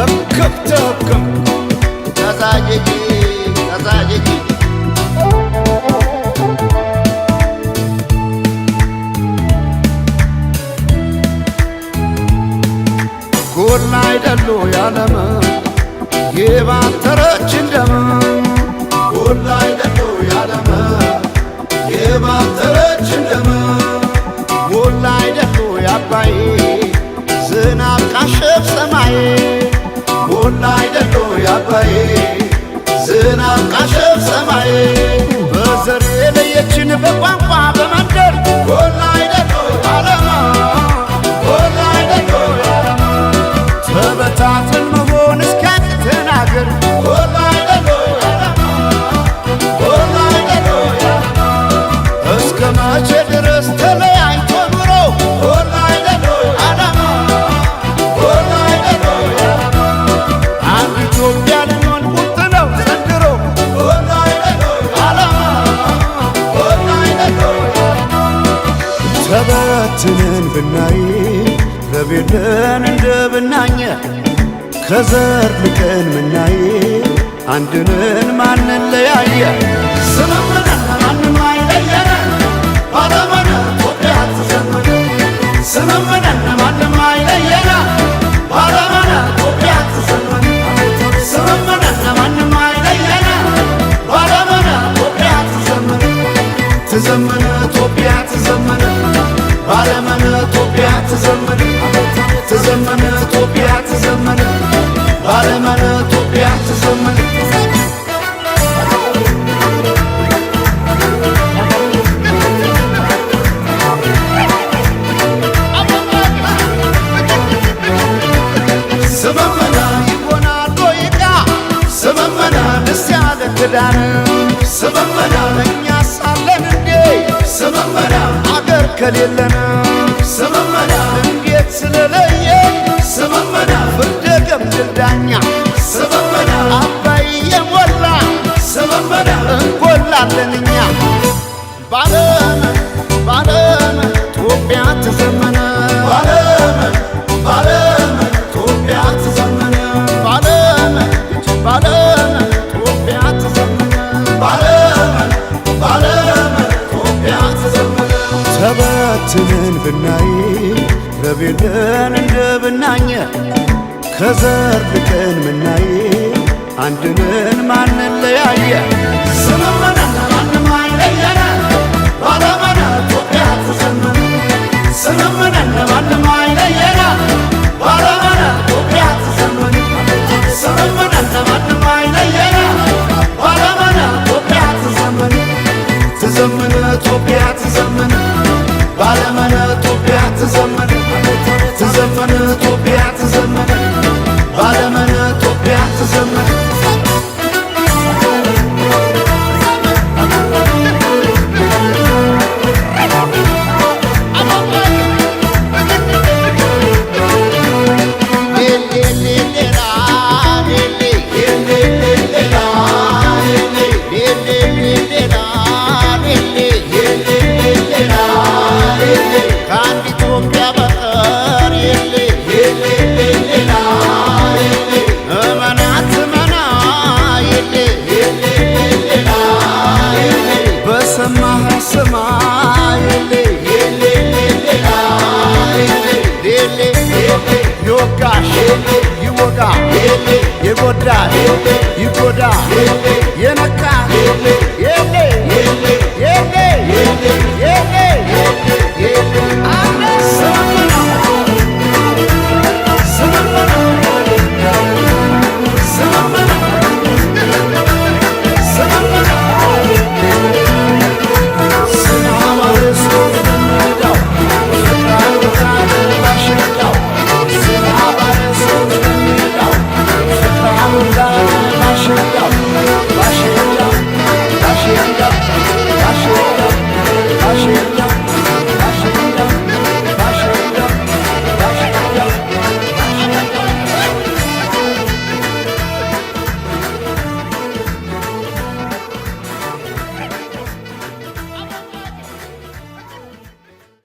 እክብትክም ተዛጅጂ ተዛጅጂ ጎላ አይደሉ ያለም የባተረች እንደም ጎላ አይደሉ ያለም የባተረች እንደም ጎላ አይደሉ ያባይ ዝናብ ካሸፍ ሰማይ ጎላ አይደሉ ያባይ ዝናብ ካሸፍ ሰማይ በዘር የለየችን በቋንቋ በመንደር ጎላ አይደሉ ያለማ ጎላ አይደሉ ያለማ ተበታትን መሆን እስኪያቅተን አገር ጎላ አይደሉ ያለማ ጎላ አይደሉ ያለማ እስከ መቼ ድረስ ተለያይቶ ኑሮ ጎላ አይደሉ ያለማ ጎላ አይደሉ ያለማ አንድ ኢትዮጵያ ልንሆን ቁርጥ ነው ዘንድሮ ጎላ አይደሉ ያለማ ጎላ አይደሉ ያለማ ተበትነን ብናይ ረቤለን እንደ ብናኘ ከዘር ልቀን ምናይ አንድነን ማንን ለያየ ስምምነን ማንም አይለየነ ባለመነ ኢትዮጵያ ትዘምነ ስምምነን ማንም አይለየነ ባለመነ ኢትዮጵያ ትዘምነ ስምምነን ማንም አይለየነ ባለመነ ኢትዮጵያ ትዘምነ ትዘምነ ኢትዮጵያ ትዘምነ ባለመነ ኢትዮጵያ ትዘምነ ትዘምነ ኢትዮጵያ ትዘምነ ባለመነ ኢትዮጵያ ትዘምነ ስመመና ይሆናል ዶይቃ ስመመና ደስ ያለ ክዳን ስመመና እኛ ሳለን እንዴ ስመመና አገር ከሌለን ስመመና እንዴት ስለለየ ስመመና ፍርደ ገምድል ዳኛ ስመመና አባይ የሞላ ስመመና እንጎላለን እኛ ባለመን ባለመን ኢትዮጵያ ትዘመነ ባለመን ባለመን ኢትዮጵያ ትዘመነ ባለመን ባለመን ኢትዮጵያ ትዘመነ ባለመን ባለመን ኢትዮጵያ ትዘመነ ተበትነን ብናይ ረቤለን እንደ ብናኘ ከዘር ልቀን ምናይ አንድነን ማንን ለያየ ስምምነን ማንም አይለየነ ባለመነ ኢትዮጵያ ትዘመነ ስምምነን ማንም አይለየነ ባለመነ ኢትዮጵያ ትዘመነ ስምምነን ማንም አይለየነ ባለመነ ኢትዮጵያ ትዘመነ ትዘምነ ኢትዮጵያ ትዘምነ ባለመነ ኢትዮጵያ ትዘምነ ትዘምነ ኢትዮጵያ ትዘምነ ባለመነ ኢትዮጵያ ትዘምነ ይወጋ የጎዳ ይጎዳ የነካ የሌ የሌ የሌ